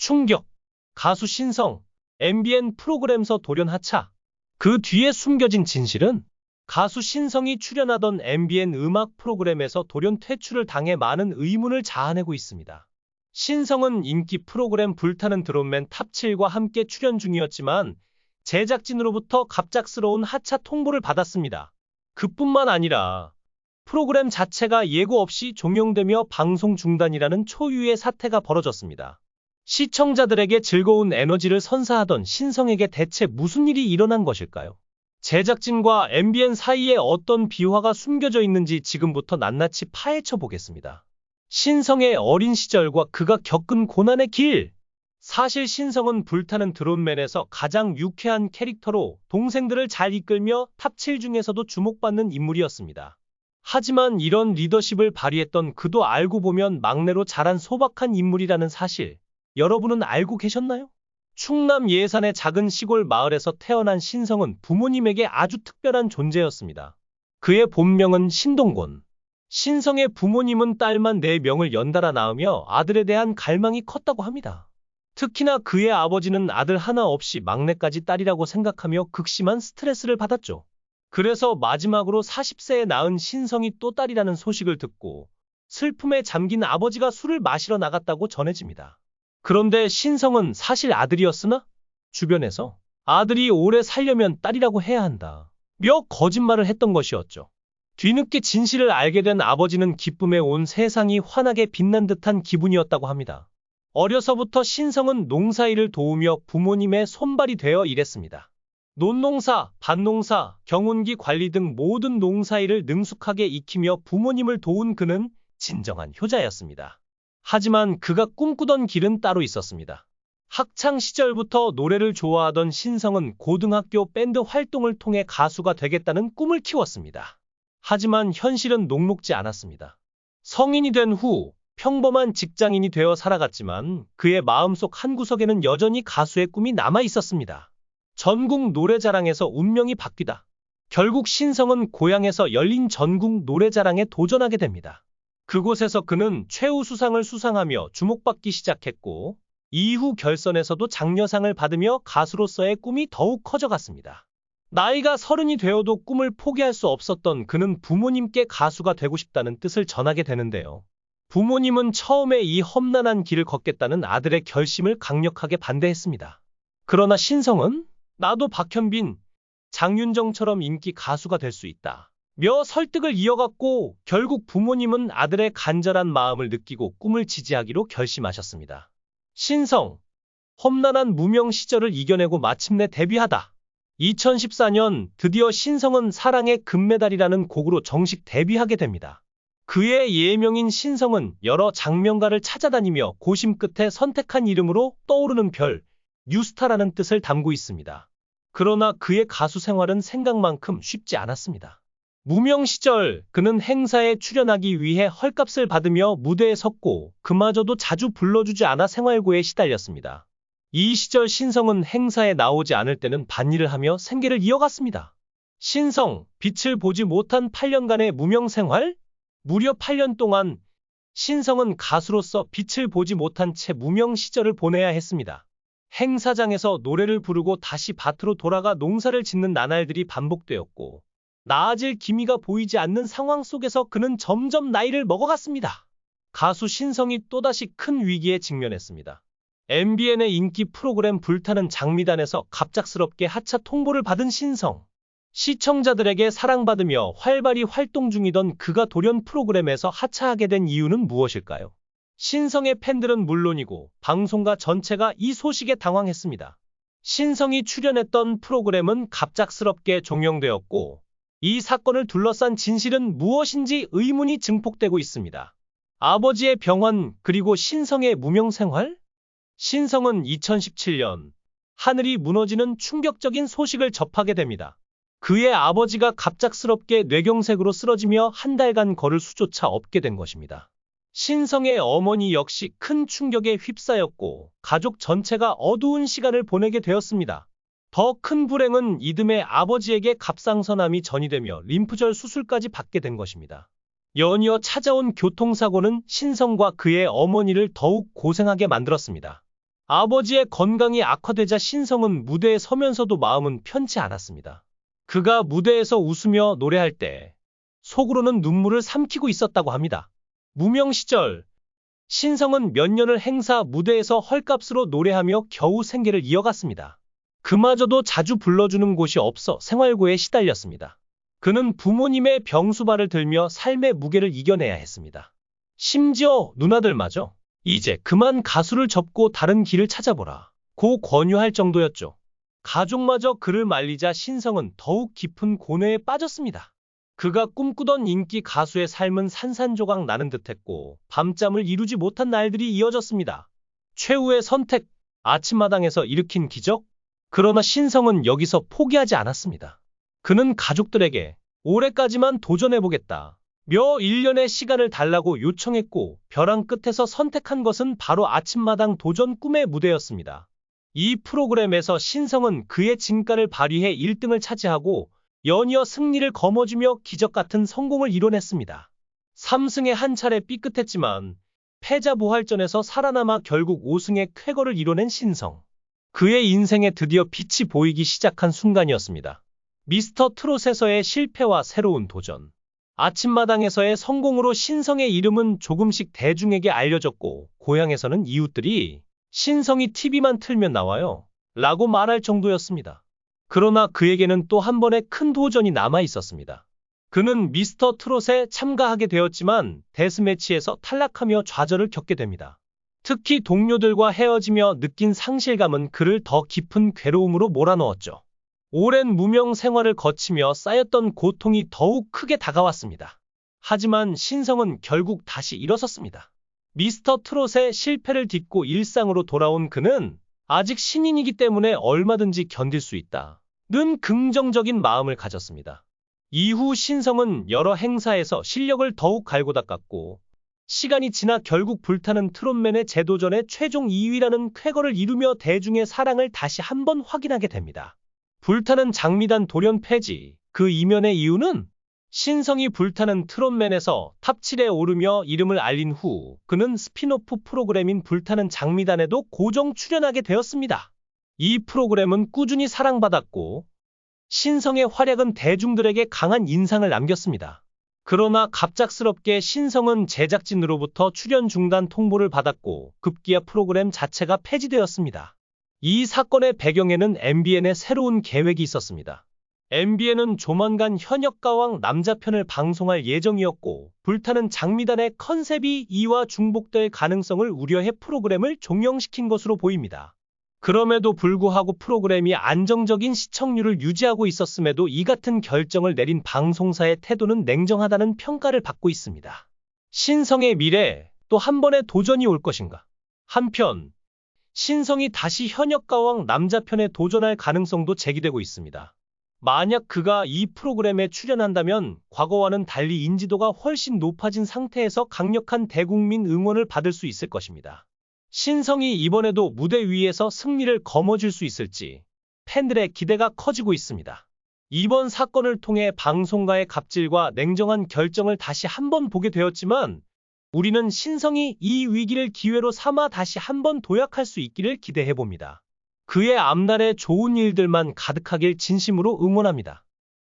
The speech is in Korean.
충격! 가수 신성, MBN 프로그램서 돌연 하차. 그 뒤에 숨겨진 진실은? 가수 신성이 출연하던 MBN 음악 프로그램에서 돌연 퇴출을 당해 많은 의문을 자아내고 있습니다. 신성은 인기 프로그램 불타는 드롭맨 탑7과 함께 출연 중이었지만 제작진으로부터 갑작스러운 하차 통보를 받았습니다. 그뿐만 아니라 프로그램 자체가 예고 없이 종영되며 방송 중단이라는 초유의 사태가 벌어졌습니다. 시청자들에게 즐거운 에너지를 선사하던 신성에게 대체 무슨 일이 일어난 것일까요? 제작진과 MBN 사이에 어떤 비화가 숨겨져 있는지 지금부터 낱낱이 파헤쳐 보겠습니다. 신성의 어린 시절과 그가 겪은 고난의 길. 사실 신성은 불타는 드롭맨에서 가장 유쾌한 캐릭터로 동생들을 잘 이끌며 탑7 중에서도 주목받는 인물이었습니다. 하지만 이런 리더십을 발휘했던 그도 알고 보면 막내로 자란 소박한 인물이라는 사실, 여러분은 알고 계셨나요? 충남 예산의 작은 시골 마을에서 태어난 신성은 부모님에게 아주 특별한 존재였습니다. 그의 본명은 신동곤. 신성의 부모님은 딸만 4명을 연달아 낳으며 아들에 대한 갈망이 컸다고 합니다. 특히나 그의 아버지는 아들 하나 없이 막내까지 딸이라고 생각하며 극심한 스트레스를 받았죠. 그래서 마지막으로 40세에 낳은 신성이 또 딸이라는 소식을 듣고 슬픔에 잠긴 아버지가 술을 마시러 나갔다고 전해집니다. 그런데 신성은 사실 아들이었으나 주변에서 아들이 오래 살려면 딸이라고 해야 한다 며 거짓말을 했던 것이었죠. 뒤늦게 진실을 알게 된 아버지는 기쁨에 온 세상이 환하게 빛난 듯한 기분이었다고 합니다. 어려서부터 신성은 농사일을 도우며 부모님의 손발이 되어 일했습니다. 논농사, 밭농사, 경운기 관리 등 모든 농사일을 능숙하게 익히며 부모님을 도운 그는 진정한 효자였습니다. 하지만 그가 꿈꾸던 길은 따로 있었습니다. 학창 시절부터 노래를 좋아하던 신성은 고등학교 밴드 활동을 통해 가수가 되겠다는 꿈을 키웠습니다. 하지만 현실은 녹록지 않았습니다. 성인이 된 후 평범한 직장인이 되어 살아갔지만 그의 마음속 한구석에는 여전히 가수의 꿈이 남아 있었습니다. 전국 노래자랑에서 운명이 바뀌다. 결국 신성은 고향에서 열린 전국 노래자랑에 도전하게 됩니다. 그곳에서 그는 최우수상을 수상하며 주목받기 시작했고 이후 결선에서도 장려상을 받으며 가수로서의 꿈이 더욱 커져갔습니다. 나이가 30이 되어도 꿈을 포기할 수 없었던 그는 부모님께 가수가 되고 싶다는 뜻을 전하게 되는데요. 부모님은 처음에 이 험난한 길을 걷겠다는 아들의 결심을 강력하게 반대했습니다. 그러나 신성은 나도 박현빈, 장윤정처럼 인기 가수가 될 수 있다 며 설득을 이어갔고 결국 부모님은 아들의 간절한 마음을 느끼고 꿈을 지지하기로 결심하셨습니다. 신성, 험난한 무명 시절을 이겨내고 마침내 데뷔하다. 2014년 드디어 신성은 사랑의 금메달이라는 곡으로 정식 데뷔하게 됩니다. 그의 예명인 신성은 여러 장명가를 찾아다니며 고심 끝에 선택한 이름으로 떠오르는 별, 뉴스타라는 뜻을 담고 있습니다. 그러나 그의 가수 생활은 생각만큼 쉽지 않았습니다. 무명 시절 그는 행사에 출연하기 위해 헐값을 받으며 무대에 섰고 그마저도 자주 불러주지 않아 생활고에 시달렸습니다. 이 시절 신성은 행사에 나오지 않을 때는 밭일을 하며 생계를 이어갔습니다. 신성, 빛을 보지 못한 8년간의 무명 생활? 무려 8년 동안 신성은 가수로서 빛을 보지 못한 채 무명 시절을 보내야 했습니다. 행사장에서 노래를 부르고 다시 밭으로 돌아가 농사를 짓는 나날들이 반복되었고 나아질 기미가 보이지 않는 상황 속에서 그는 점점 나이를 먹어갔습니다. 가수 신성이 또다시 큰 위기에 직면했습니다. MBN의 인기 프로그램 불타는 장미단에서 갑작스럽게 하차 통보를 받은 신성. 시청자들에게 사랑받으며 활발히 활동 중이던 그가 돌연 프로그램에서 하차하게 된 이유는 무엇일까요? 신성의 팬들은 물론이고 방송가 전체가 이 소식에 당황했습니다. 신성이 출연했던 프로그램은 갑작스럽게 종영되었고 이 사건을 둘러싼 진실은 무엇인지 의문이 증폭되고 있습니다. 아버지의 병환 그리고 신성의 무명 생활? 신성은 2017년 하늘이 무너지는 충격적인 소식을 접하게 됩니다. 그의 아버지가 갑작스럽게 뇌경색으로 쓰러지며 한 달간 걸을 수조차 없게 된 것입니다. 신성의 어머니 역시 큰 충격에 휩싸였고 가족 전체가 어두운 시간을 보내게 되었습니다. 더 큰 불행은 이듬해 아버지에게 갑상선암이 전이되며 림프절 수술까지 받게 된 것입니다. 연이어 찾아온 교통사고는 신성과 그의 어머니를 더욱 고생하게 만들었습니다. 아버지의 건강이 악화되자 신성은 무대에 서면서도 마음은 편치 않았습니다. 그가 무대에서 웃으며 노래할 때 속으로는 눈물을 삼키고 있었다고 합니다. 무명 시절 신성은 몇 년을 행사 무대에서 헐값으로 노래하며 겨우 생계를 이어갔습니다. 그마저도 자주 불러주는 곳이 없어 생활고에 시달렸습니다. 그는 부모님의 병수발을 들며 삶의 무게를 이겨내야 했습니다. 심지어 누나들마저 이제 그만 가수를 접고 다른 길을 찾아보라 고 권유할 정도였죠. 가족마저 그를 말리자 신성은 더욱 깊은 고뇌에 빠졌습니다. 그가 꿈꾸던 인기 가수의 삶은 산산조각 나는 듯했고 밤잠을 이루지 못한 날들이 이어졌습니다. 최후의 선택, 아침마당에서 일으킨 기적? 그러나 신성은 여기서 포기하지 않았습니다. 그는 가족들에게 올해까지만 도전해보겠다. 며 1년의 시간을 달라고 요청했고 벼랑 끝에서 선택한 것은 바로 아침마당 도전 꿈의 무대였습니다. 이 프로그램에서 신성은 그의 진가를 발휘해 1등을 차지하고 연이어 승리를 거머쥐며 기적같은 성공을 이뤄냈습니다. 3승에 한 차례 삐끗했지만 패자 부활전에서 살아남아 결국 5승의 쾌거를 이뤄낸 신성. 그의 인생에 드디어 빛이 보이기 시작한 순간이었습니다. 미스터 트롯에서의 실패와 새로운 도전. 아침마당에서의 성공으로 신성의 이름은 조금씩 대중에게 알려졌고 고향에서는 이웃들이 신성이 TV만 틀면 나와요 라고 말할 정도였습니다. 그러나 그에게는 또 한 번의 큰 도전이 남아 있었습니다. 그는 미스터 트롯에 참가하게 되었지만 데스매치에서 탈락하며 좌절을 겪게 됩니다. 특히 동료들과 헤어지며 느낀 상실감은 그를 더 깊은 괴로움으로 몰아넣었죠. 오랜 무명 생활을 거치며 쌓였던 고통이 더욱 크게 다가왔습니다. 하지만 신성은 결국 다시 일어섰습니다. 미스터 트롯의 실패를 딛고 일상으로 돌아온 그는 아직 신인이기 때문에 얼마든지 견딜 수 있다는 긍정적인 마음을 가졌습니다. 이후 신성은 여러 행사에서 실력을 더욱 갈고 닦았고 시간이 지나 결국 불타는 트롯맨의 재도전에 최종 2위라는 쾌거를 이루며 대중의 사랑을 다시 한번 확인하게 됩니다. 불타는 장미단 돌연 폐지, 그 이면의 이유는 신성이 불타는 트롯맨에서 탑7에 오르며 이름을 알린 후 그는 스핀오프 프로그램인 불타는 장미단에도 고정 출연하게 되었습니다. 이 프로그램은 꾸준히 사랑받았고 신성의 활약은 대중들에게 강한 인상을 남겼습니다. 그러나 갑작스럽게 신성은 제작진으로부터 출연 중단 통보를 받았고 급기야 프로그램 자체가 폐지되었습니다. 이 사건의 배경에는 MBN의 새로운 계획이 있었습니다. MBN은 조만간 현역가왕 남자편을 방송할 예정이었고 불타는 장미단의 컨셉이 이와 중복될 가능성을 우려해 프로그램을 종영시킨 것으로 보입니다. 그럼에도 불구하고 프로그램이 안정적인 시청률을 유지하고 있었음에도 이 같은 결정을 내린 방송사의 태도는 냉정하다는 평가를 받고 있습니다. 신성의 미래, 또 한 번의 도전이 올 것인가? 한편 신성이 다시 현역가왕 남자편에 도전할 가능성도 제기되고 있습니다. 만약 그가 이 프로그램에 출연한다면 과거와는 달리 인지도가 훨씬 높아진 상태에서 강력한 대국민 응원을 받을 수 있을 것입니다. 신성이 이번에도 무대 위에서 승리를 거머쥘 수 있을지 팬들의 기대가 커지고 있습니다. 이번 사건을 통해 방송가의 갑질과 냉정한 결정을 다시 한번 보게 되었지만 우리는 신성이 이 위기를 기회로 삼아 다시 한번 도약할 수 있기를 기대해봅니다. 그의 앞날에 좋은 일들만 가득하길 진심으로 응원합니다.